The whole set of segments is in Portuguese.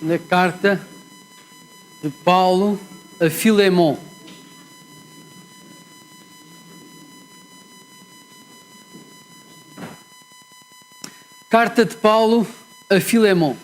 na carta de Paulo a Filemon. Carta de Paulo a Filemon.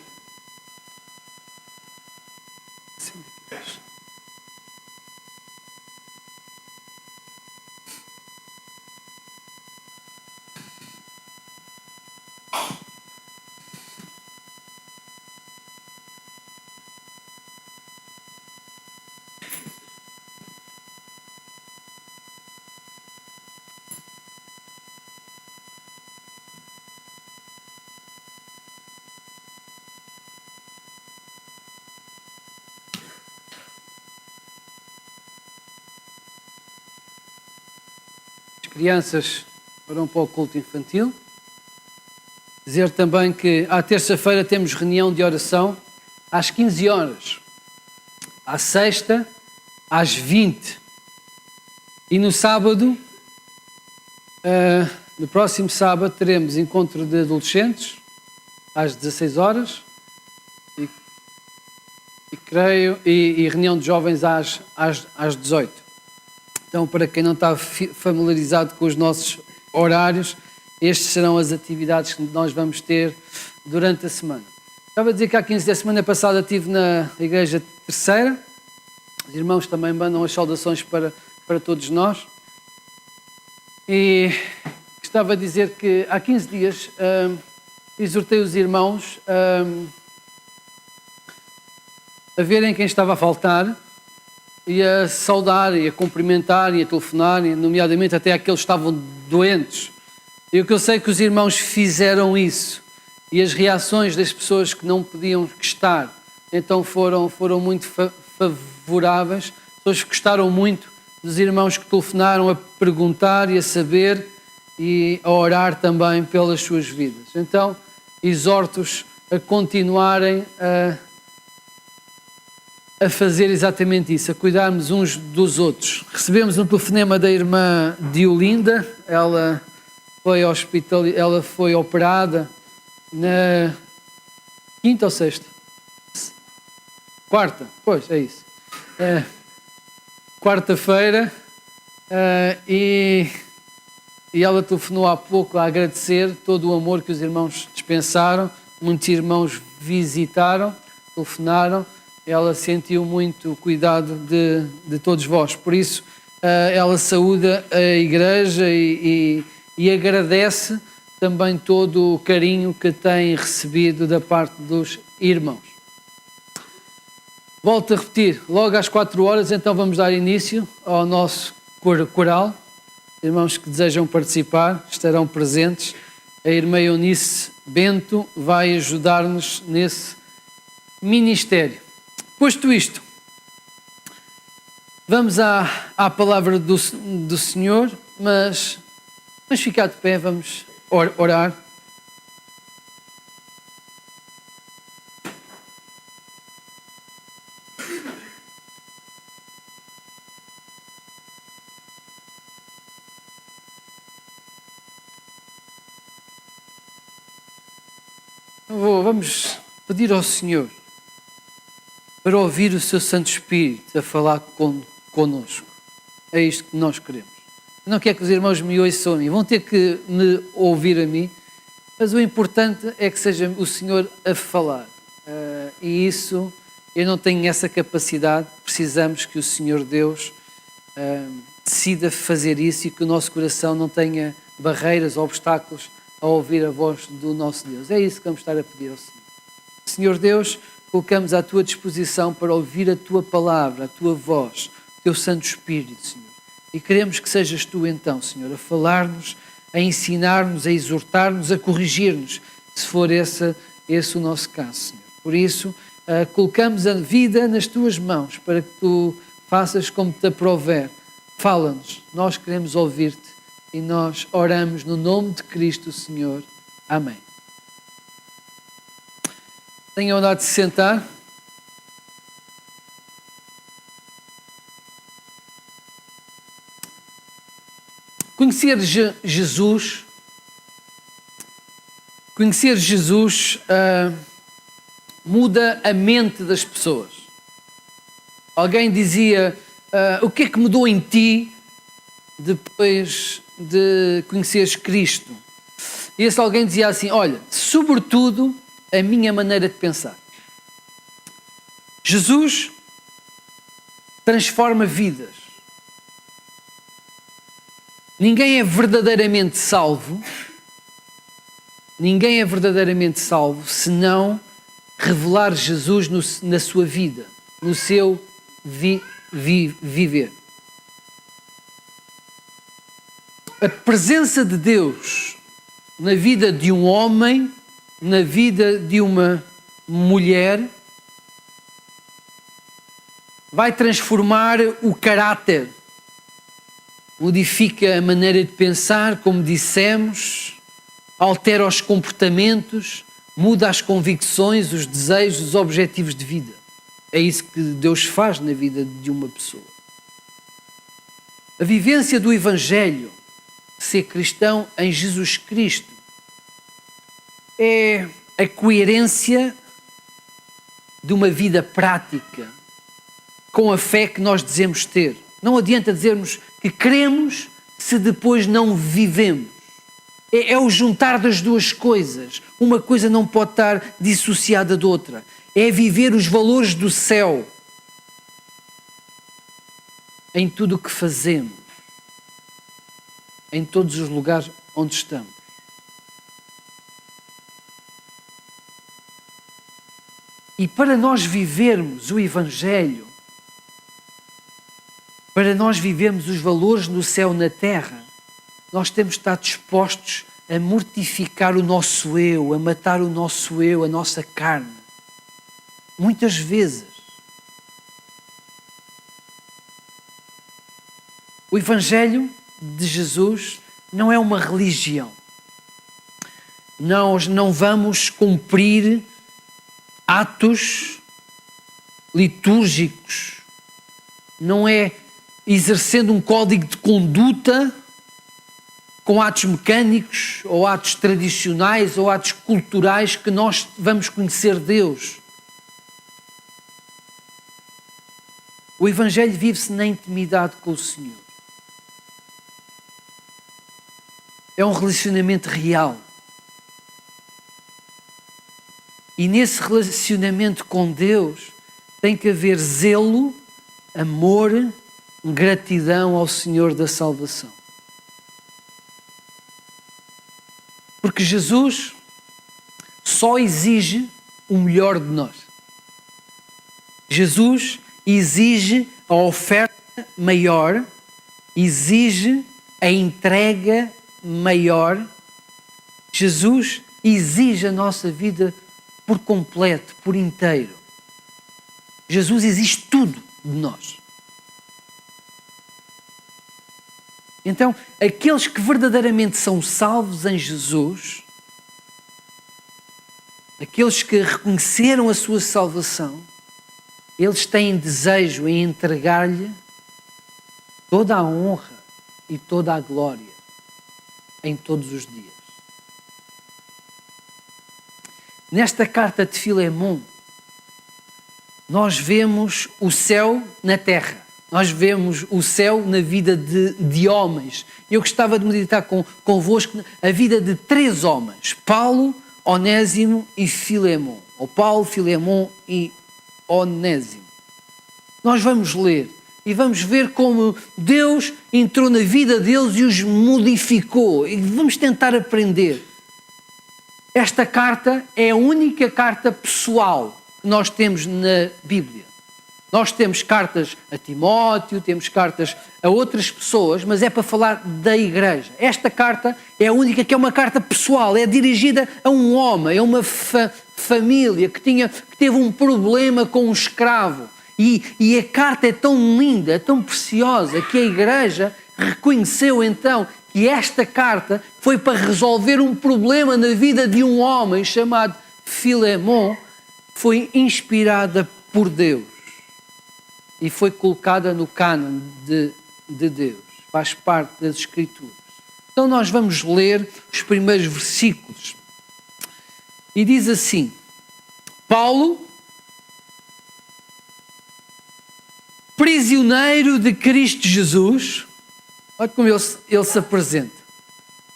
Crianças foram para o culto infantil. Dizer também que à terça-feira temos reunião de oração às 15 horas. À sexta, às 20. E no sábado, no próximo sábado, teremos encontro de adolescentes às 16 horas e reunião de jovens às 18. Então, para quem não está familiarizado com os nossos horários, estas serão as atividades que nós vamos ter durante a semana. Estava a dizer que há 15 da semana passada estive na Igreja Terceira. Os irmãos também mandam as saudações para todos nós. E estava a dizer que há 15 dias exortei os irmãos a verem quem estava a faltar e a saudar, e a cumprimentar, e a telefonar, nomeadamente até aqueles que estavam doentes. E o que eu sei que os irmãos fizeram isso, e as reações das pessoas que não podiam estar, então foram muito favoráveis. As pessoas gostaram muito dos irmãos que telefonaram a perguntar e a saber e a orar também pelas suas vidas. Então, exorto-os a continuarem a fazer exatamente isso, a cuidarmos uns dos outros. Recebemos um telefonema da irmã Diolinda. Ela foi operada na quinta ou sexta? Quarta, pois, é isso. Quarta-feira, e ela telefonou há pouco a agradecer todo o amor que os irmãos dispensaram. Muitos irmãos visitaram, telefonaram. Ela sentiu muito cuidado de todos vós. Por isso, ela saúda a Igreja e agradece também todo o carinho que tem recebido da parte dos irmãos. Volto a repetir, logo às 4 horas, então vamos dar início ao nosso coral. Irmãos que desejam participar estarão presentes. A irmã Eunice Bento vai ajudar-nos nesse ministério. Posto isto, vamos à palavra do Senhor, mas vamos ficar de pé, vamos orar. Vamos pedir ao Senhor para ouvir o seu Santo Espírito a falar connosco. É isto que nós queremos. Eu não quero que os irmãos me ouçam a mim, vão ter que me ouvir a mim, mas o importante é que seja o Senhor a falar. E isso, eu não tenho essa capacidade, precisamos que o Senhor Deus decida fazer isso e que o nosso coração não tenha barreiras, obstáculos a ouvir a voz do nosso Deus. É isso que vamos estar a pedir ao Senhor. Senhor Deus, colocamos à tua disposição para ouvir a tua palavra, a tua voz, o teu Santo Espírito, Senhor. E queremos que sejas tu então, Senhor, a falar-nos, a ensinar-nos, a exortar-nos, a corrigir-nos, se for esse o nosso caso, Senhor. Por isso, colocamos a vida nas tuas mãos para que tu faças como te aprouver. Fala-nos, nós queremos ouvir-te e nós oramos no nome de Cristo, Senhor. Amém. Tenham andado de se sentar. Conhecer Jesus muda a mente das pessoas. Alguém dizia, o que é que mudou em ti depois de conheceres Cristo? E esse alguém dizia assim, olha, sobretudo a minha maneira de pensar. Jesus transforma vidas. Ninguém é verdadeiramente salvo se não revelar Jesus na sua vida, no seu viver. A presença de Deus na vida de um homem, na vida de uma mulher, vai transformar o caráter, modifica a maneira de pensar, como dissemos, altera os comportamentos, muda as convicções, os desejos, os objetivos de vida. É isso que Deus faz na vida de uma pessoa. A vivência do Evangelho, ser cristão em Jesus Cristo, é a coerência de uma vida prática com a fé que nós dizemos ter. Não adianta dizermos que cremos se depois não vivemos. É o juntar das duas coisas. Uma coisa não pode estar dissociada de outra. É viver os valores do céu em tudo o que fazemos, em todos os lugares onde estamos. E para nós vivermos o Evangelho, para nós vivermos os valores no céu na terra, nós temos de estar dispostos a mortificar o nosso eu, a matar o nosso eu, a nossa carne. Muitas vezes. O Evangelho de Jesus não é uma religião. Nós não vamos cumprir atos litúrgicos. Não é exercendo um código de conduta com atos mecânicos ou atos tradicionais ou atos culturais que nós vamos conhecer Deus. O Evangelho vive-se na intimidade com o Senhor. É um relacionamento real. E nesse relacionamento com Deus tem que haver zelo, amor, gratidão ao Senhor da salvação. Porque Jesus só exige o melhor de nós. Jesus exige a oferta maior, exige a entrega maior. Jesus exige a nossa vida por completo, por inteiro. Jesus exige tudo de nós. Então, aqueles que verdadeiramente são salvos em Jesus, aqueles que reconheceram a sua salvação, eles têm desejo em entregar-lhe toda a honra e toda a glória em todos os dias. Nesta carta de Filemão, nós vemos o céu na terra. Nós vemos o céu na vida de homens. Eu gostava de meditar convosco a vida de 3 homens. Paulo, Onésimo e Filemão. Ou Paulo, Filemão e Onésimo. Nós vamos ler e vamos ver como Deus entrou na vida deles e os modificou. E vamos tentar aprender. Esta carta é a única carta pessoal que nós temos na Bíblia. Nós temos cartas a Timóteo, temos cartas a outras pessoas, mas é para falar da igreja. Esta carta é a única que é uma carta pessoal, é dirigida a um homem, a uma família que teve um problema com um escravo. E a carta é tão linda, tão preciosa, que a igreja reconheceu então que esta carta foi para resolver um problema na vida de um homem chamado Filemão, foi inspirada por Deus e foi colocada no cânon de Deus, faz parte das Escrituras. Então nós vamos ler os primeiros versículos. E diz assim: Paulo, prisioneiro de Cristo Jesus. Olha como ele se apresenta.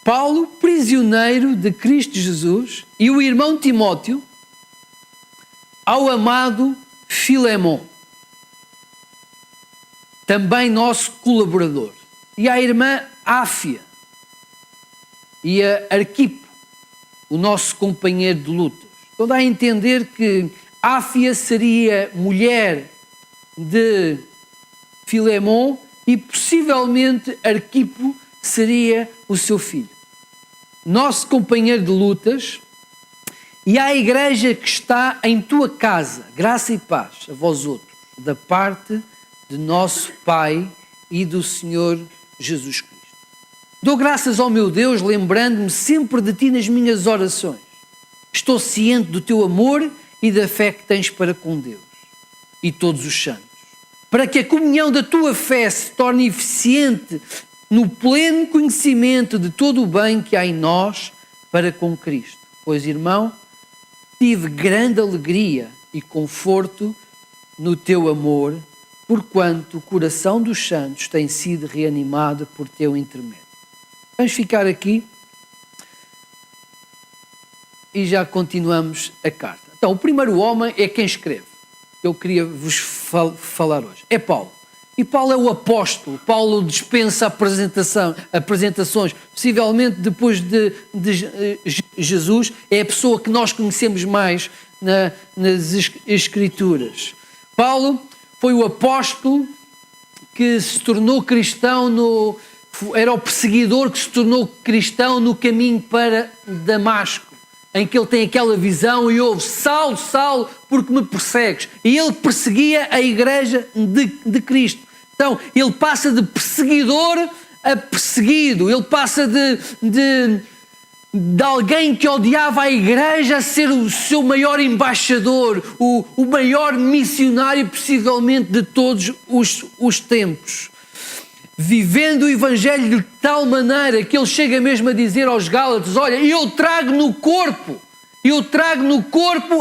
Paulo, prisioneiro de Cristo Jesus, e o irmão Timóteo, ao amado Filemon, também nosso colaborador, e à irmã Áfia, e a Arquipo, o nosso companheiro de lutas. Então dá a entender que Áfia seria mulher de Filemon e possivelmente Arquipo seria o seu filho. Nosso companheiro de lutas, e à igreja que está em tua casa, graça e paz a vós outros, da parte de nosso Pai e do Senhor Jesus Cristo. Dou graças ao meu Deus, lembrando-me sempre de ti nas minhas orações. Estou ciente do teu amor e da fé que tens para com Deus e todos os santos, para que a comunhão da tua fé se torne eficiente no pleno conhecimento de todo o bem que há em nós para com Cristo. Pois, irmão, tive grande alegria e conforto no teu amor, porquanto o coração dos santos tem sido reanimado por teu intermédio. Vamos ficar aqui e já continuamos a carta. Então, o primeiro homem é quem escreve. Eu queria vos falar hoje. É Paulo. E Paulo é o apóstolo. Paulo dispensa apresentações. Possivelmente depois de Jesus, é a pessoa que nós conhecemos mais nas Escrituras. Paulo foi o apóstolo que se tornou cristão, era o perseguidor que se tornou cristão no caminho para Damasco, em que ele tem aquela visão e ouve: Saulo, Saulo, porque me persegues? E ele perseguia a igreja de Cristo. Então, ele passa de perseguidor a perseguido. Ele passa de alguém que odiava a igreja a ser o seu maior embaixador, o maior missionário possivelmente de todos os tempos. Vivendo o Evangelho de tal maneira que ele chega mesmo a dizer aos Gálatas: olha, eu trago no corpo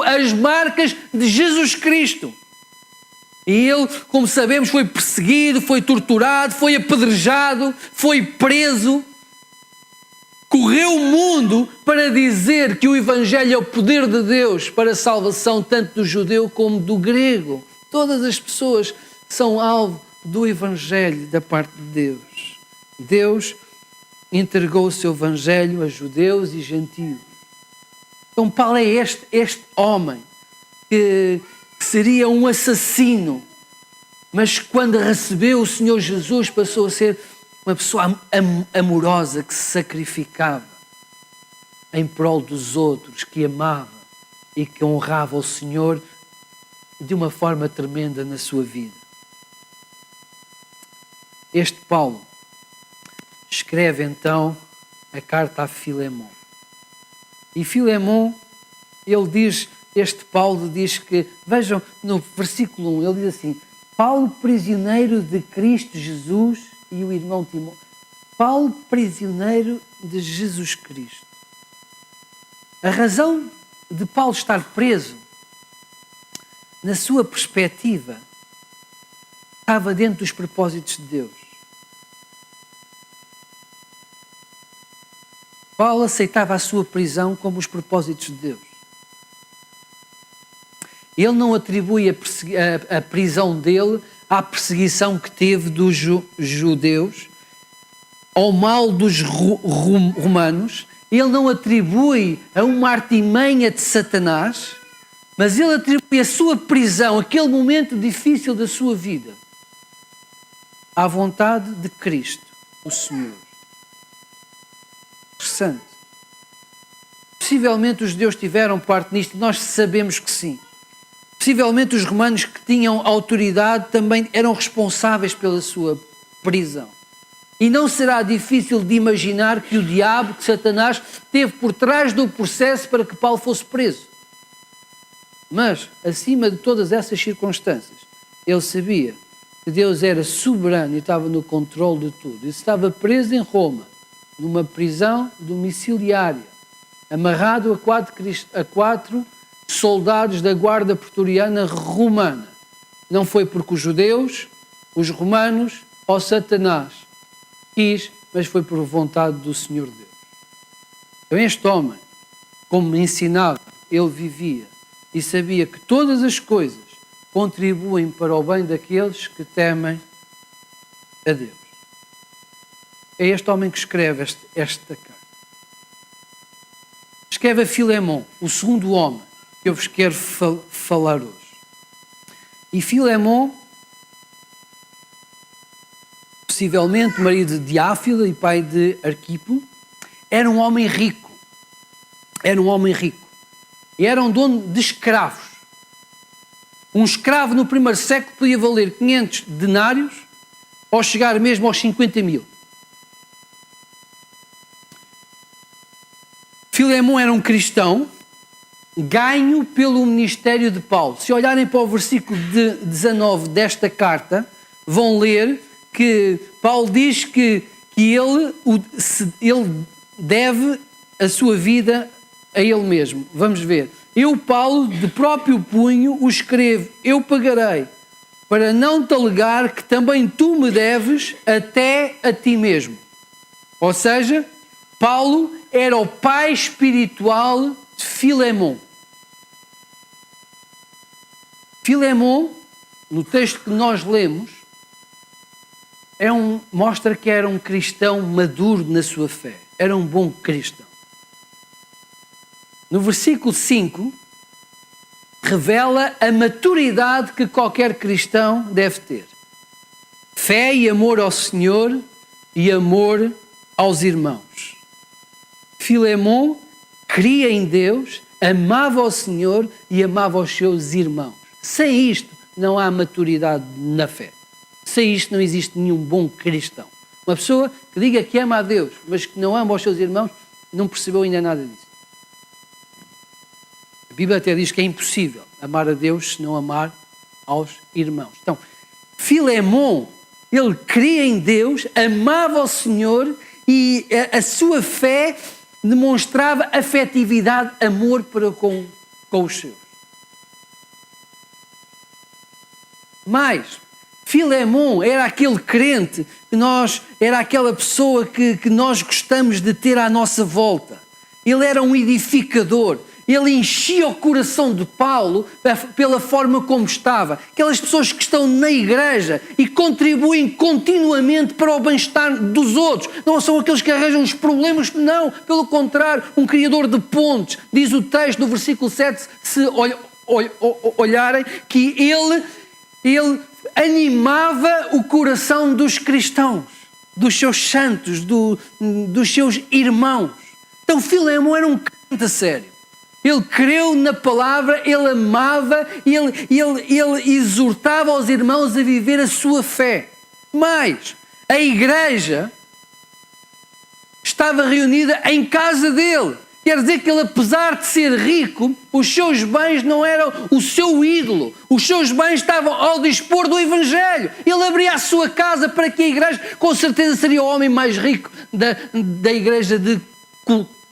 as marcas de Jesus Cristo. E ele, como sabemos, foi perseguido, foi torturado, foi apedrejado, foi preso. Correu o mundo para dizer que o Evangelho é o poder de Deus para a salvação tanto do judeu como do grego. Todas as pessoas são alvo do Evangelho da parte de Deus. Deus entregou o seu Evangelho a judeus e gentios. Então Paulo é este homem que seria um assassino, mas quando recebeu o Senhor Jesus passou a ser uma pessoa amorosa que se sacrificava em prol dos outros, que amava e que honrava o Senhor de uma forma tremenda na sua vida. Este Paulo escreve então a carta a Filemon. E Filemon, este Paulo diz que, vejam no versículo 1, ele diz assim: Paulo, prisioneiro de Cristo Jesus, e o irmão Timóteo. Paulo, prisioneiro de Jesus Cristo. A razão de Paulo estar preso, na sua perspectiva, estava dentro dos propósitos de Deus. Paulo aceitava a sua prisão como os propósitos de Deus. Ele não atribui a prisão dele à perseguição que teve dos judeus, ao mal dos romanos. Ele não atribui a uma artimanha de Satanás, mas ele atribui a sua prisão, aquele momento difícil da sua vida, à vontade de Cristo, o Senhor. Interessante. Possivelmente os judeus tiveram parte nisto, nós sabemos que sim. Possivelmente os romanos que tinham autoridade também eram responsáveis pela sua prisão. E não será difícil de imaginar que o diabo, que Satanás, teve por trás do processo para que Paulo fosse preso. Mas, acima de todas essas circunstâncias, ele sabia que Deus era soberano e estava no controle de tudo. E estava preso em Roma, numa prisão domiciliária, amarrado a quatro soldados da guarda pretoriana romana. Não foi porque os judeus, os romanos ou Satanás quis, mas foi por vontade do Senhor Deus. Então este homem, como me ensinava, ele vivia e sabia que todas as coisas contribuem para o bem daqueles que temem a Deus. É este homem que escreve esta carta. Escreve a Filemão, o segundo homem que eu vos quero falar hoje. E Filemão, possivelmente marido de Áfila e pai de Arquipo, era um homem rico. Era um homem rico. E era um dono de escravos. Um escravo no primeiro século podia valer 500 denários ou chegar mesmo aos 50 mil. Filemão era um cristão ganho pelo ministério de Paulo. Se olharem para o versículo 19 desta carta, vão ler que Paulo diz que ele deve a sua vida a ele mesmo. Vamos ver. Eu, Paulo, de próprio punho o escrevo, eu pagarei, para não te alegar que também tu me deves até a ti mesmo. Ou seja, Paulo era o pai espiritual de Filemão. Filemão, no texto que nós lemos, mostra que era um cristão maduro na sua fé. Era um bom cristão. No versículo 5, revela a maturidade que qualquer cristão deve ter. Fé e amor ao Senhor e amor aos irmãos. Filemão cria em Deus, amava ao Senhor e amava aos seus irmãos. Sem isto não há maturidade na fé. Sem isto não existe nenhum bom cristão. Uma pessoa que diga que ama a Deus, mas que não ama aos seus irmãos, não percebeu ainda nada disso. A Bíblia até diz que é impossível amar a Deus se não amar aos irmãos. Então, Filemão, ele cria em Deus, amava ao Senhor e a sua fé demonstrava afetividade, amor para com os seus. Mas Filemão era aquele crente era aquela pessoa que nós gostamos de ter à nossa volta. Ele era um edificador. Ele enchia o coração de Paulo pela forma como estava. Aquelas pessoas que estão na igreja e contribuem continuamente para o bem-estar dos outros. Não são aqueles que arranjam os problemas, não. Pelo contrário, um criador de pontes. Diz o texto no versículo 7, se olharem, que ele animava o coração dos cristãos, dos seus santos, dos seus irmãos. Então Filemão era um crente a sério. Ele creu na palavra, ele amava, ele exortava os irmãos a viver a sua fé. Mas a igreja estava reunida em casa dele. Quer dizer que ele, apesar de ser rico, os seus bens não eram o seu ídolo. Os seus bens estavam ao dispor do Evangelho. Ele abria a sua casa para que a igreja, com certeza, seria o homem mais rico da igreja de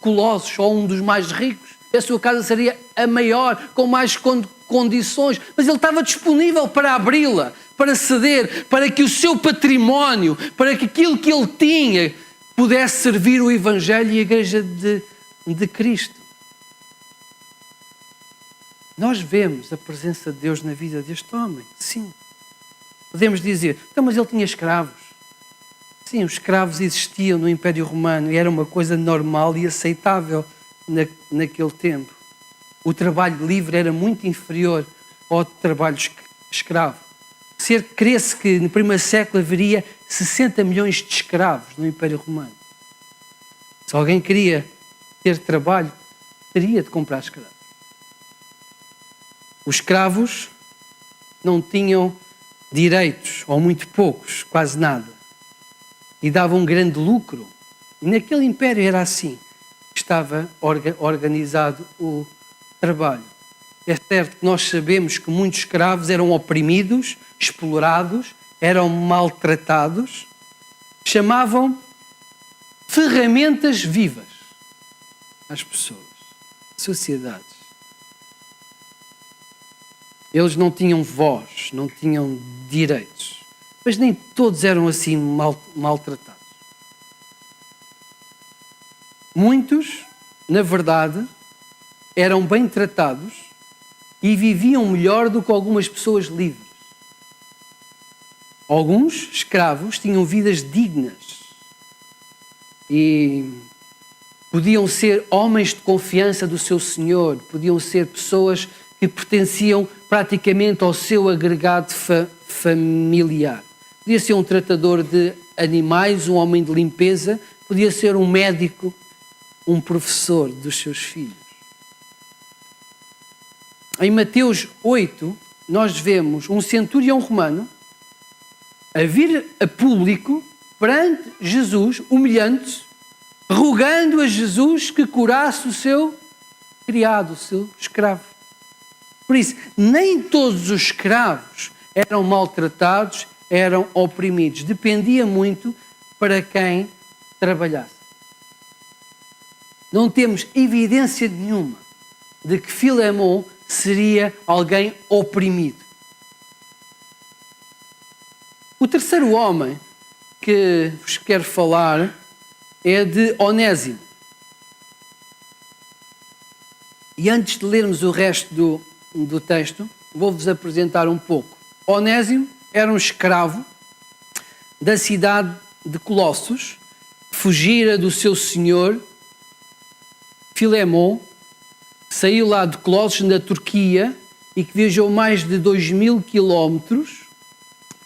Colossos, ou um dos mais ricos. A sua casa seria a maior, com mais condições. Mas ele estava disponível para abri-la, para ceder, para que o seu património, para que aquilo que ele tinha, pudesse servir o Evangelho e a igreja de Cristo. Nós vemos a presença de Deus na vida deste homem, sim. Podemos dizer, então, mas ele tinha escravos. Sim, os escravos existiam no Império Romano e era uma coisa normal e aceitável naquele tempo. O trabalho livre era muito inferior ao trabalho escravo. Crê-se que no primeiro século haveria 60 milhões de escravos no Império Romano. Se alguém queria ter trabalho, teria de comprar escravos. Os escravos não tinham direitos, ou muito poucos, quase nada. E davam um grande lucro. E naquele império era assim. Estava organizado o trabalho. É certo que nós sabemos que muitos escravos eram oprimidos, explorados, eram maltratados. Chamavam ferramentas vivas às pessoas, sociedades. Eles não tinham voz, não tinham direitos. Mas nem todos eram assim maltratados. Muitos, na verdade, eram bem tratados e viviam melhor do que algumas pessoas livres. Alguns escravos tinham vidas dignas e podiam ser homens de confiança do seu senhor, podiam ser pessoas que pertenciam praticamente ao seu agregado familiar. Podia ser um tratador de animais, um homem de limpeza, podia ser um médico, um professor dos seus filhos. Em Mateus 8, nós vemos um centurião romano a vir a público perante Jesus, humilhante, rogando a Jesus que curasse o seu criado, o seu escravo. Por isso, nem todos os escravos eram maltratados, eram oprimidos. Dependia muito para quem trabalhasse. Não temos evidência nenhuma de que Filemon seria alguém oprimido. O terceiro homem que vos quero falar é de Onésimo. E antes de lermos o resto do texto, vou-vos apresentar um pouco. Onésimo era um escravo da cidade de Colossos, fugira do seu senhor Filemon, saiu lá de Colossos, na Turquia, e que viajou mais de 2.000 quilómetros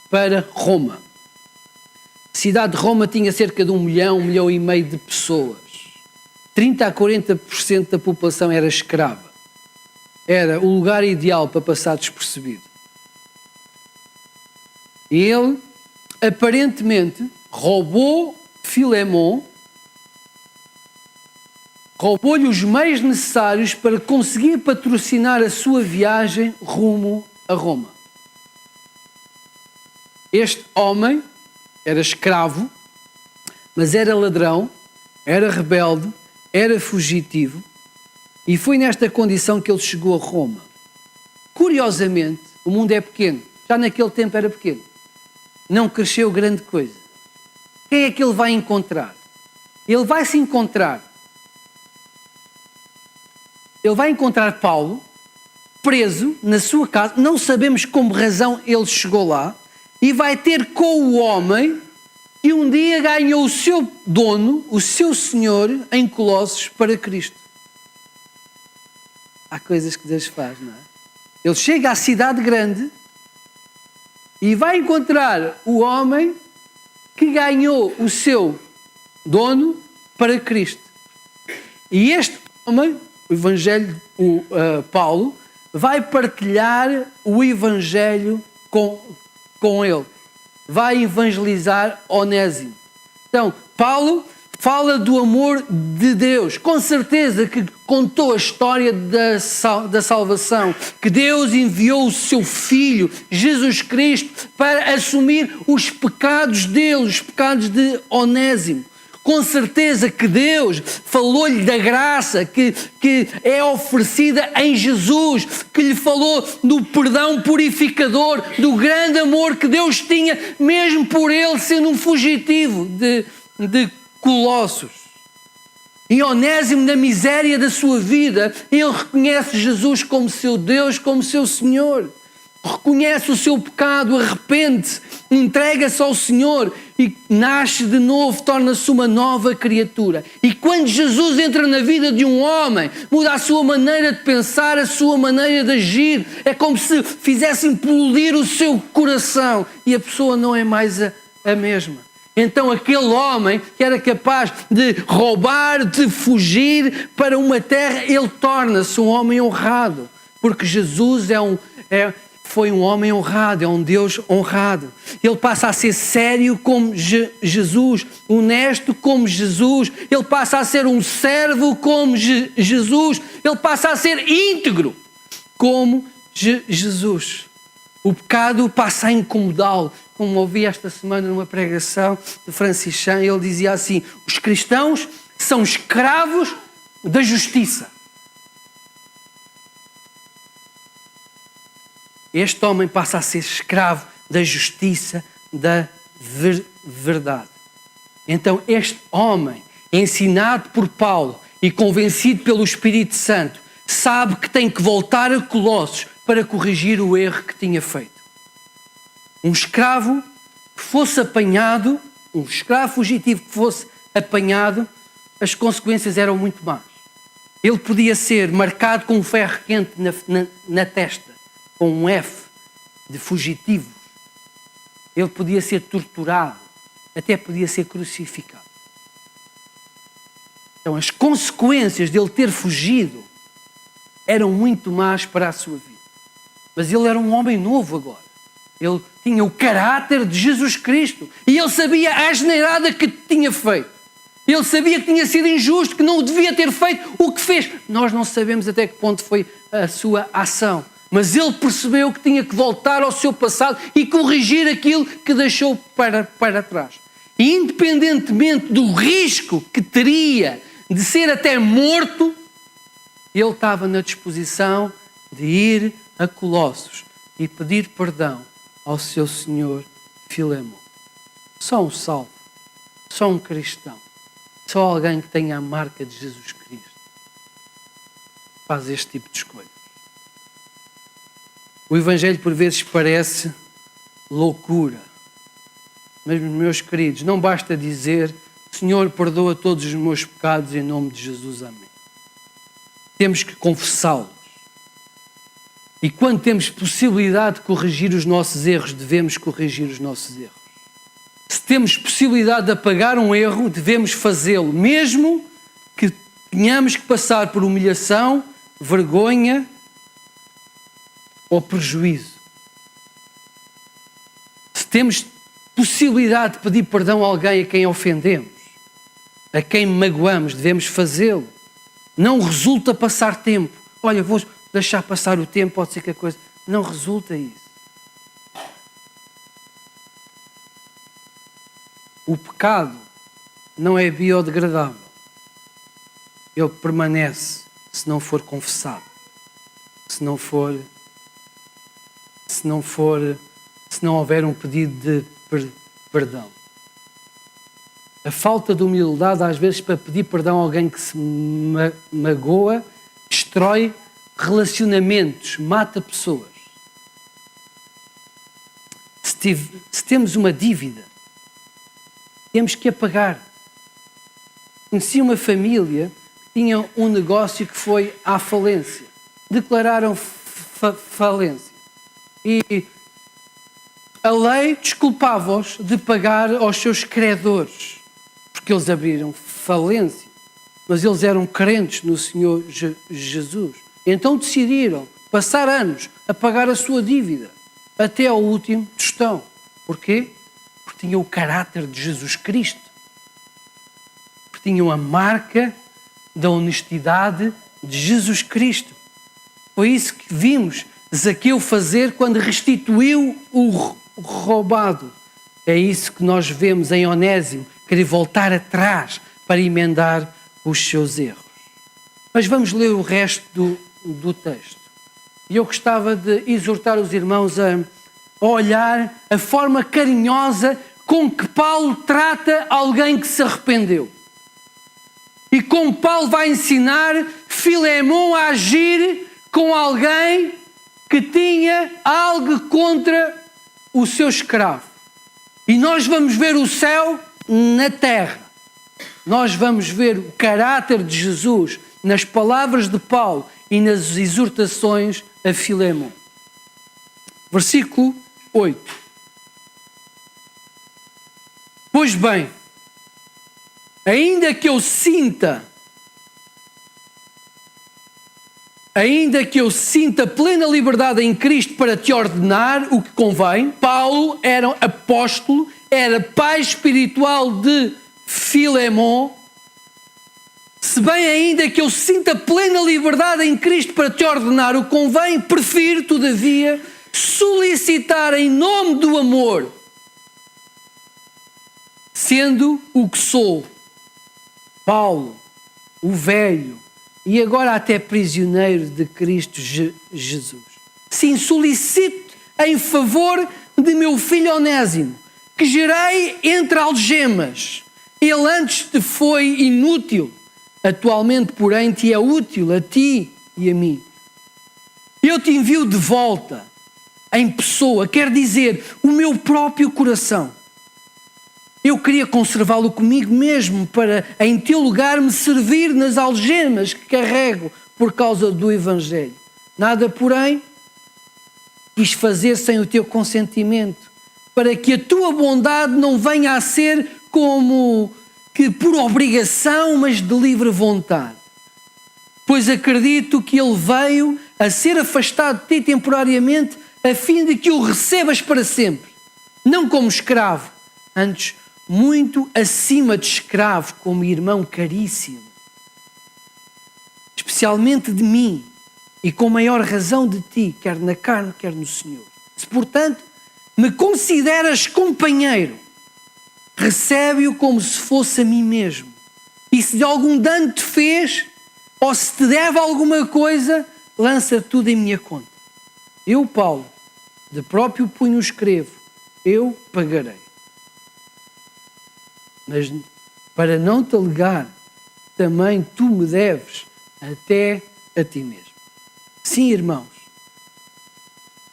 para Roma. A cidade de Roma tinha cerca de 1 milhão e meio de pessoas. 30 a 40% da população era escrava. Era o lugar ideal para passar despercebido. E ele, aparentemente, roubou Filemon, roubou-lhe os meios necessários para conseguir patrocinar a sua viagem rumo a Roma. Este homem era escravo, mas era ladrão, era rebelde, era fugitivo, e foi nesta condição que ele chegou a Roma. Curiosamente, o mundo é pequeno. Já naquele tempo era pequeno. Não cresceu grande coisa. Quem é que ele vai encontrar? Ele vai se encontrar. Ele vai encontrar Paulo, preso na sua casa, não sabemos como razão ele chegou lá, e vai ter com o homem que um dia ganhou o seu dono, o seu senhor, em Colossos para Cristo. Há coisas que Deus faz, não é? Ele chega à cidade grande e vai encontrar o homem que ganhou o seu dono para Cristo. E este homem, o Evangelho, Paulo, vai partilhar o Evangelho com ele. Vai evangelizar Onésimo. Então, Paulo fala do amor de Deus. Com certeza que contou a história da salvação. Que Deus enviou o seu Filho, Jesus Cristo, para assumir os pecados dele, os pecados de Onésimo. Com certeza que Deus falou-lhe da graça que é oferecida em Jesus, que lhe falou do perdão purificador, do grande amor que Deus tinha, mesmo por ele sendo um fugitivo de Colossos. E Onésimo, na miséria da sua vida, ele reconhece Jesus como seu Deus, como seu Senhor. Reconhece o seu pecado, arrepende-se, entrega-se ao Senhor e nasce de novo, torna-se uma nova criatura. E quando Jesus entra na vida de um homem, muda a sua maneira de pensar, a sua maneira de agir. É como se fizesse implodir o seu coração e a pessoa não é mais a mesma. Então aquele homem que era capaz de roubar, de fugir para uma terra, ele torna-se um homem honrado. Porque Jesus foi um homem honrado, é um Deus honrado. Ele passa a ser sério como Jesus, honesto como Jesus. Ele passa a ser um servo como Jesus. Ele passa a ser íntegro como Jesus. O pecado passa a incomodá-lo. Como ouvi esta semana numa pregação de Francis Chan, ele dizia assim: os cristãos são escravos da justiça. este homem passa a ser escravo da justiça, da verdade. Então este homem, ensinado por Paulo e convencido pelo Espírito Santo, sabe que tem que voltar a Colossos para corrigir o erro que tinha feito. Um escravo que fosse apanhado, um escravo fugitivo que fosse apanhado, as consequências eram muito más. Ele podia ser marcado com um ferro quente na testa, com um F de fugitivo. Ele podia ser torturado, até podia ser crucificado. Então as consequências dele ter fugido eram muito más para a sua vida. Mas ele era um homem novo agora. Ele tinha o caráter de Jesus Cristo. E ele sabia a asneirada que tinha feito. Ele sabia que tinha sido injusto, que não o devia ter feito o que fez. Nós não sabemos até que ponto foi a sua ação. Mas ele percebeu que tinha que voltar ao seu passado e corrigir aquilo que deixou para trás. E independentemente do risco que teria de ser até morto, ele estava na disposição de ir a Colossos e pedir perdão ao seu senhor Filemão. Só um salvo, só um cristão, só alguém que tenha a marca de Jesus Cristo faz este tipo de escolha. O Evangelho por vezes parece loucura. Mas, meus queridos, não basta dizer: Senhor, perdoa todos os meus pecados em nome de Jesus, amém. Temos que confessá-los. E quando temos possibilidade de corrigir os nossos erros, devemos corrigir os nossos erros. Se temos possibilidade de apagar um erro, devemos fazê-lo, mesmo que tenhamos que passar por humilhação, vergonha ou prejuízo. Se temos possibilidade de pedir perdão a alguém a quem ofendemos, a quem magoamos, devemos fazê-lo. Não resulta passar tempo. Olha, vou deixar passar o tempo, pode ser que a coisa... Não resulta isso. O pecado não é biodegradável. Ele permanece se não for confessado. Se não houver um pedido de perdão. A falta de humildade, às vezes, para pedir perdão a alguém que se magoa, destrói relacionamentos, mata pessoas. Se temos uma dívida, temos que a pagar. Conheci uma família que tinha um negócio que foi à falência. Declararam falência. E a lei desculpava-os de pagar aos seus credores, porque eles abriram falência, mas eles eram crentes no Senhor Jesus. Então decidiram passar anos a pagar a sua dívida, até ao último tostão. Porquê? Porque tinham o caráter de Jesus Cristo. Porque tinham a marca da honestidade de Jesus Cristo. Foi isso que vimos Zaqueu fazer quando restituiu o roubado. É isso que nós vemos em Onésimo, querer voltar atrás para emendar os seus erros. Mas vamos ler o resto do texto. E eu gostava de exortar os irmãos a olhar a forma carinhosa com que Paulo trata alguém que se arrependeu. E como Paulo vai ensinar Filemão a agir com alguém que tinha algo contra o seu escravo. E nós vamos ver o céu na terra. Nós vamos ver o caráter de Jesus nas palavras de Paulo e nas exortações a Filemão. Versículo 8. Pois bem, ainda que eu sinta plena liberdade em Cristo para te ordenar o que convém, Paulo era apóstolo, era pai espiritual de Filemão. Se bem ainda que eu sinta plena liberdade em Cristo para te ordenar o que convém, prefiro, todavia, solicitar em nome do amor, sendo o que sou, Paulo, o velho, e agora até prisioneiro de Cristo Jesus. Sim, solicito em favor de meu filho Onésimo, que gerei entre algemas. Ele antes te foi inútil, atualmente, porém, te é útil a ti e a mim. Eu te envio de volta em pessoa, quer dizer, o meu próprio coração. Eu queria conservá-lo comigo mesmo para, em teu lugar, me servir nas algemas que carrego por causa do Evangelho. Nada, porém, quis fazer sem o teu consentimento, para que a tua bondade não venha a ser como que por obrigação, mas de livre vontade. Pois acredito que ele veio a ser afastado de ti temporariamente, a fim de que o recebas para sempre, não como escravo, antes muito acima de escravo, como irmão caríssimo, especialmente de mim, e com maior razão de ti, quer na carne, quer no Senhor. Se, portanto, me consideras companheiro, recebe-o como se fosse a mim mesmo. E se de algum dano te fez, ou se te deve alguma coisa, lança tudo em minha conta. Eu, Paulo, de próprio punho escrevo, eu pagarei. Mas para não te alegar, também tu me deves até a ti mesmo. Sim, irmãos,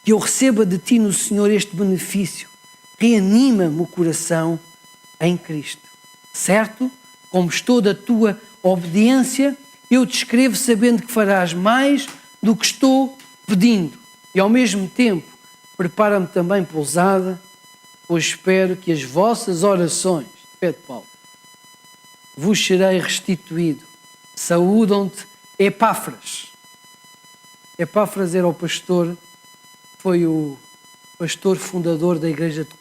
que eu receba de ti no Senhor este benefício, reanima-me o coração em Cristo. Certo? Como estou da tua obediência, eu te escrevo sabendo que farás mais do que estou pedindo. E ao mesmo tempo, prepara-me também pousada, pois espero que as vossas orações, fé de Paulo, vos serei restituído. Saúdam-te Epáfras. Epáfras era o pastor, foi o pastor fundador da igreja de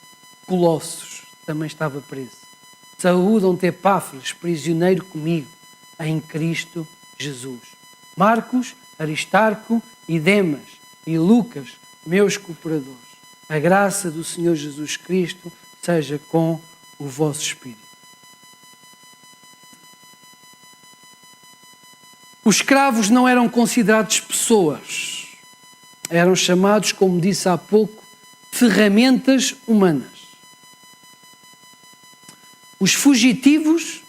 Colossos, também estava preso. Saúdam-te Epáfras, prisioneiro comigo, em Cristo Jesus. Marcos, Aristarco e Demas e Lucas, meus cooperadores. A graça do Senhor Jesus Cristo seja com o vosso espírito. Os escravos não eram considerados pessoas. Eram chamados, como disse há pouco, ferramentas humanas. Os fugitivos,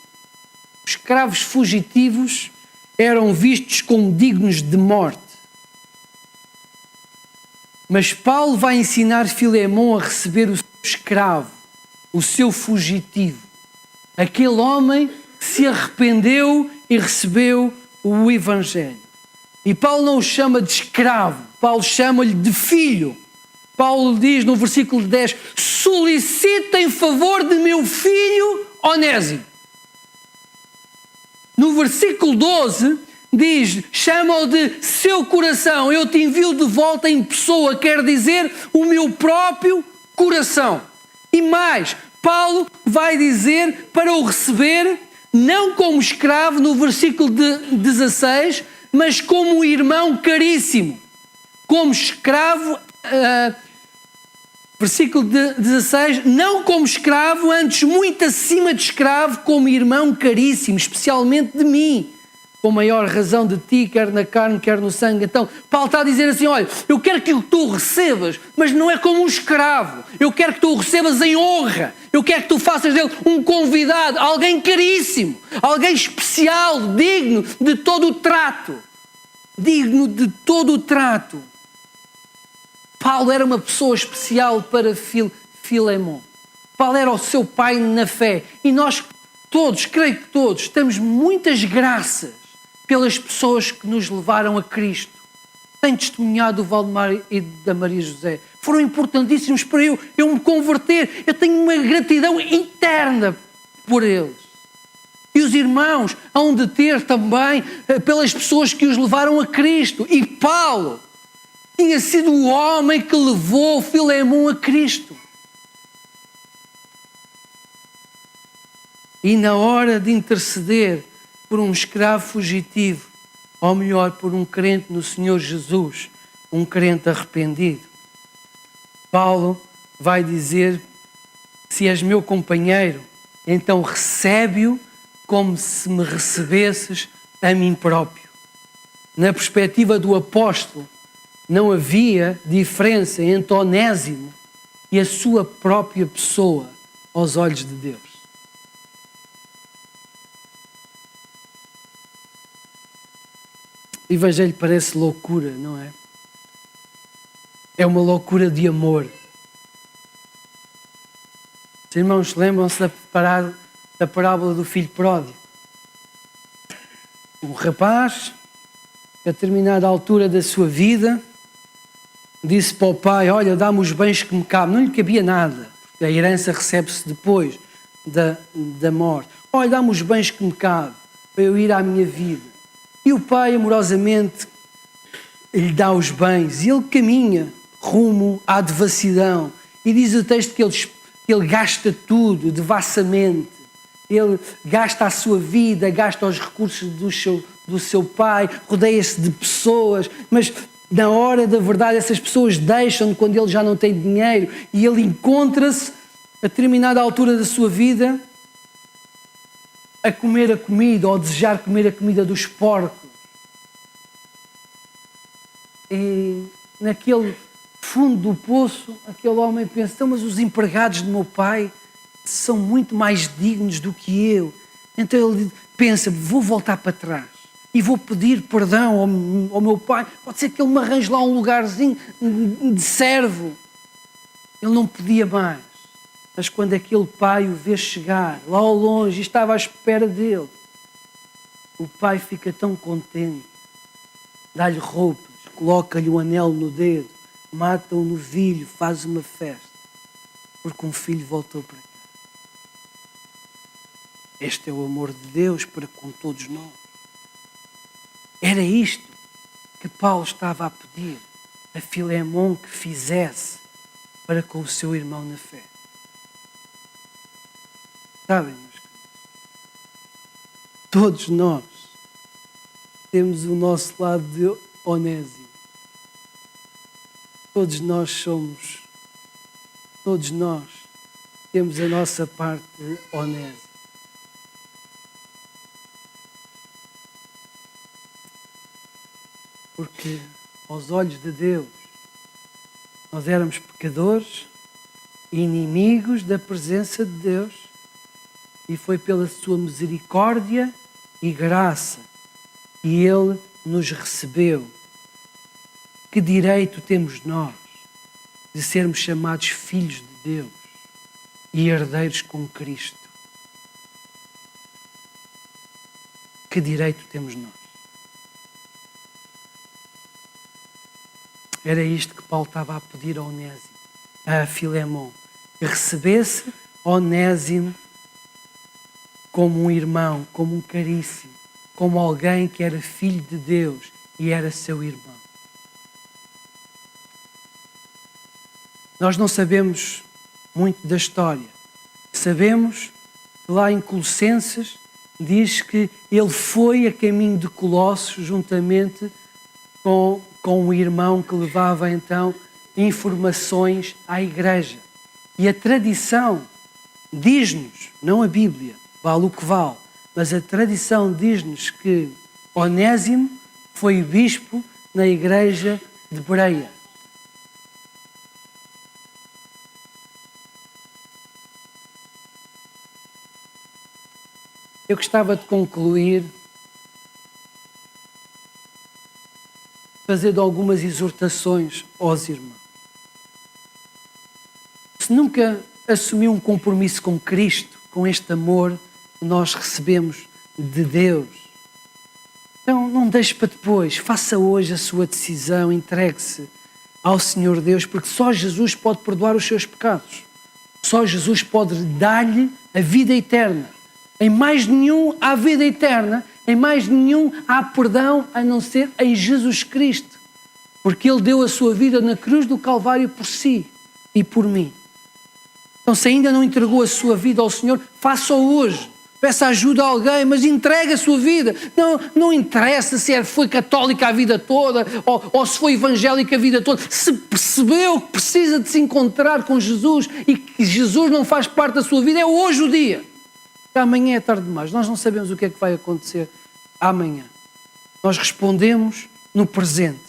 os escravos fugitivos, eram vistos como dignos de morte. Mas Paulo vai ensinar Filemão a receber o seu escravo, o seu fugitivo, aquele homem que se arrependeu e recebeu o Evangelho. E Paulo não o chama de escravo, Paulo chama-lhe de filho. Paulo diz no versículo 10, solicita em favor de meu filho Onésimo. No versículo 12 diz, chama-o de seu coração, eu te envio de volta em pessoa, quer dizer o meu próprio coração. E mais, Paulo vai dizer para o receber, não como escravo, no versículo 16, mas como irmão caríssimo. Como escravo, versículo 16, não como escravo, antes muito acima de escravo, como irmão caríssimo, especialmente de mim, com maior razão de ti, quer na carne, quer no sangue. Então, Paulo está a dizer assim, olha, eu quero que tu o recebas, mas não é como um escravo. Eu quero que tu o recebas em honra. Eu quero que tu faças dele um convidado, alguém caríssimo, alguém especial, digno de todo o trato. Digno de todo o trato. Paulo era uma pessoa especial para Filemão. Paulo era o seu pai na fé. E nós todos, creio que todos, temos muitas graças pelas pessoas que nos levaram a Cristo. Tenho testemunhado o Valdemar e da Maria José. Foram importantíssimos para eu me converter. Eu tenho uma gratidão interna por eles. E os irmãos hão de ter também pelas pessoas que os levaram a Cristo. E Paulo tinha sido o homem que levou Filemão a Cristo. E na hora de interceder por um escravo fugitivo, ou melhor, por um crente no Senhor Jesus, um crente arrependido, Paulo vai dizer, se és meu companheiro, então recebe-o como se me recebesses a mim próprio. Na perspectiva do apóstolo, não havia diferença entre Onésimo e a sua própria pessoa aos olhos de Deus. O Evangelho parece loucura, não é? É uma loucura de amor. Os irmãos lembram-se da parábola do filho pródigo. Um rapaz, a determinada altura da sua vida, disse para o pai: olha, dá-me os bens que me cabem. Não lhe cabia nada, porque a herança recebe-se depois da morte. Olha, dá-me os bens que me cabem para eu ir à minha vida. E o pai, amorosamente, lhe dá os bens e ele caminha rumo à devassidão. E diz o texto que ele gasta tudo devassamente. Ele gasta a sua vida, gasta os recursos do seu pai, rodeia-se de pessoas, mas na hora da verdade essas pessoas deixam-no quando ele já não tem dinheiro e ele encontra-se a determinada altura da sua vida a comer a comida ou a desejar comer a comida dos porcos. E naquele fundo do poço, aquele homem pensa: então, mas os empregados do meu pai são muito mais dignos do que eu. Então ele pensa: vou voltar para trás e vou pedir perdão ao meu pai. Pode ser que ele me arranje lá um lugarzinho de servo. Ele não podia mais. Mas quando aquele pai o vê chegar lá ao longe e estava à espera dele, o pai fica tão contente, dá-lhe roupas, coloca-lhe um anel no dedo, mata um novilho, faz uma festa, porque um filho voltou para cá. Este é o amor de Deus para com todos nós. Era isto que Paulo estava a pedir a Filemón que fizesse para com o seu irmão na fé. Sabem, meus queridos, todos nós temos o nosso lado de Onésimo. Todos nós temos a nossa parte de Onésimo. Porque aos olhos de Deus nós éramos pecadores, inimigos da presença de Deus, e foi pela sua misericórdia e graça que Ele nos recebeu. Que direito temos nós de sermos chamados filhos de Deus e herdeiros com Cristo? Que direito temos nós? Era isto que Paulo estava a pedir a Onésimo, a Filemón, que recebesse Onésimo como um irmão, como um caríssimo, como alguém que era filho de Deus e era seu irmão. Nós não sabemos muito da história. Sabemos que lá em Colossenses diz que ele foi a caminho de Colossos juntamente com um irmão que levava então informações à igreja. E a tradição diz-nos, não a Bíblia, vale o que vale, mas a tradição diz-nos que Onésimo foi bispo na igreja de Bereia. Eu gostava de concluir fazendo algumas exortações aos irmãos. Se nunca assumiu um compromisso com Cristo, com este amor que nós recebemos de Deus, então não deixe para depois, faça hoje a sua decisão, entregue-se ao Senhor Deus, porque só Jesus pode perdoar os seus pecados. Só Jesus pode dar-lhe a vida eterna. Em mais nenhum há vida eterna, em mais nenhum há perdão a não ser em Jesus Cristo. Porque Ele deu a sua vida na cruz do Calvário por si e por mim. Então, se ainda não entregou a sua vida ao Senhor, faça-o hoje. Peça ajuda a alguém, mas entregue a sua vida. Não interessa se foi católica a vida toda ou se foi evangélica a vida toda. Se percebeu que precisa de se encontrar com Jesus e que Jesus não faz parte da sua vida, é hoje o dia. Amanhã é tarde demais. Nós não sabemos o que é que vai acontecer amanhã. Nós respondemos no presente.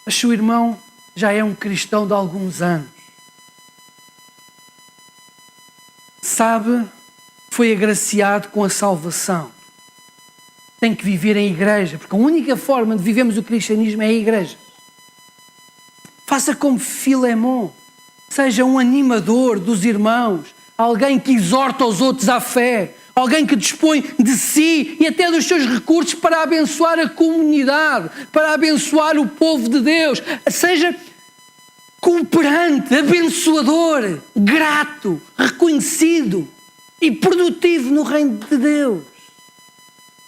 Mas se o irmão já é um cristão de alguns anos, sabe, foi agraciado com a salvação, tem que viver em igreja, porque a única forma de vivermos o cristianismo é a igreja. Faça como Filemón, seja um animador dos irmãos, alguém que exorta os outros à fé, alguém que dispõe de si e até dos seus recursos para abençoar a comunidade, para abençoar o povo de Deus. Seja cooperante, abençoador, grato, reconhecido e produtivo no reino de Deus.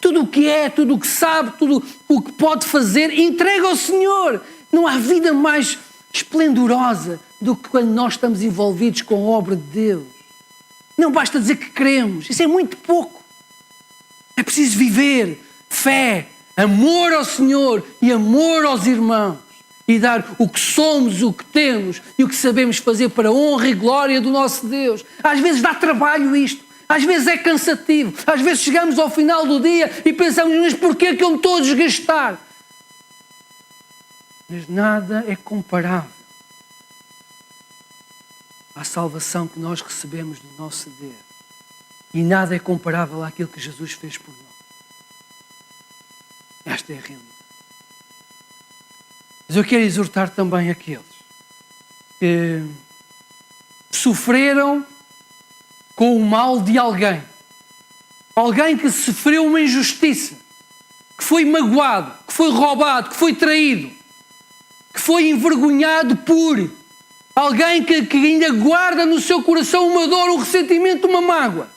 Tudo o que é, tudo o que sabe, tudo o que pode fazer, entrega ao Senhor. Não há vida mais esplendorosa do que quando nós estamos envolvidos com a obra de Deus. Não basta dizer que queremos, isso é muito pouco. É preciso viver fé, amor ao Senhor e amor aos irmãos. E dar o que somos, o que temos e o que sabemos fazer para a honra e glória do nosso Deus. Às vezes dá trabalho isto, às vezes é cansativo, às vezes chegamos ao final do dia e pensamos, mas porquê é que eu me estou a desgastar? Mas nada é comparável à salvação que nós recebemos do nosso Deus. E nada é comparável àquilo que Jesus fez por nós. Esta é a realidade. Mas eu quero exortar também aqueles que sofreram com o mal de alguém. Alguém que sofreu uma injustiça, que foi magoado, que foi roubado, que foi traído, que foi envergonhado por alguém que ainda guarda no seu coração uma dor, um ressentimento, uma mágoa.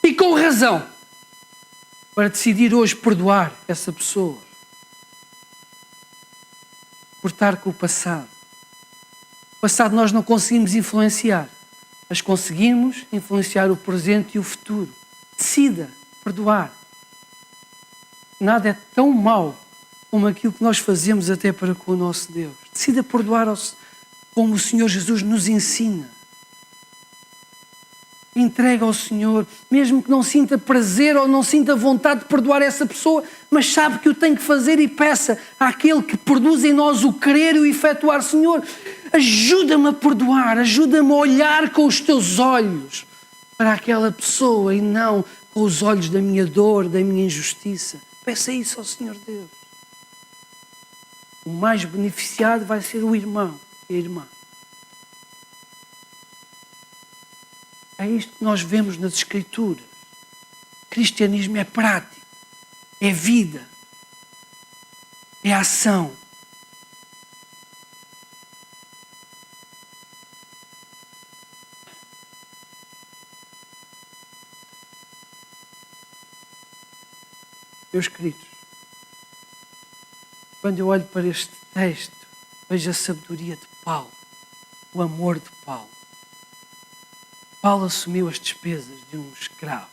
E com razão, para decidir hoje perdoar essa pessoa. Cortar com o passado. O passado nós não conseguimos influenciar, mas conseguimos influenciar o presente e o futuro. Decida perdoar. Nada é tão mau como aquilo que nós fazemos até para com o nosso Deus. Decida perdoar como o Senhor Jesus nos ensina. Entrega ao Senhor, mesmo que não sinta prazer ou não sinta vontade de perdoar essa pessoa, mas sabe que o tem que fazer e peça àquele que produz em nós o querer e o efetuar. Senhor, ajuda-me a perdoar, ajuda-me a olhar com os teus olhos para aquela pessoa e não com os olhos da minha dor, da minha injustiça. Peça isso ao Senhor Deus. O mais beneficiado vai ser o irmão e a irmã. É isto que nós vemos nas Escrituras. O cristianismo é prático, é vida, é ação. Meus queridos, quando eu olho para este texto, vejo a sabedoria de Paulo, o amor de Paulo. Paulo assumiu as despesas de um escravo,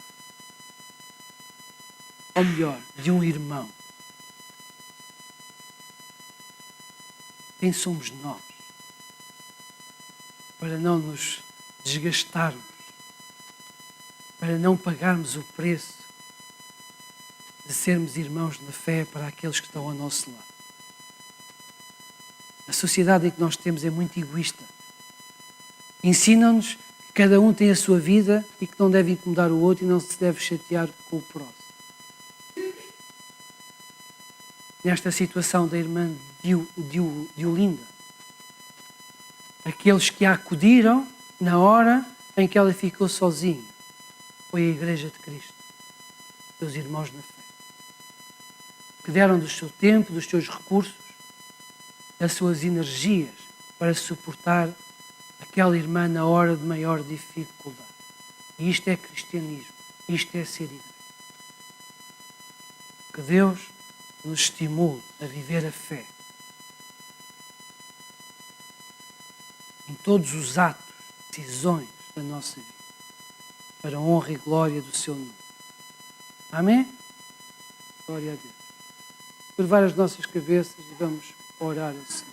ou melhor, de um irmão. Quem somos nós para não nos desgastarmos, para não pagarmos o preço de sermos irmãos na fé para aqueles que estão ao nosso lado? A sociedade em que nós temos é muito egoísta. Ensinam-nos que cada um tem a sua vida e que não deve incomodar o outro e não se deve chatear com o próximo. Nesta situação da irmã de Olinda, aqueles que a acudiram na hora em que ela ficou sozinha foi a Igreja de Cristo, seus irmãos na fé, que deram do seu tempo, dos seus recursos, as suas energias para suportar aquela irmã na hora de maior dificuldade. E isto é cristianismo, isto é ser igreja. Que Deus nos estimule a viver a fé em todos os atos, decisões da nossa vida, para a honra e glória do seu nome. Amém? Glória a Deus. Curvar as nossas cabeças e vamos orar ao Senhor.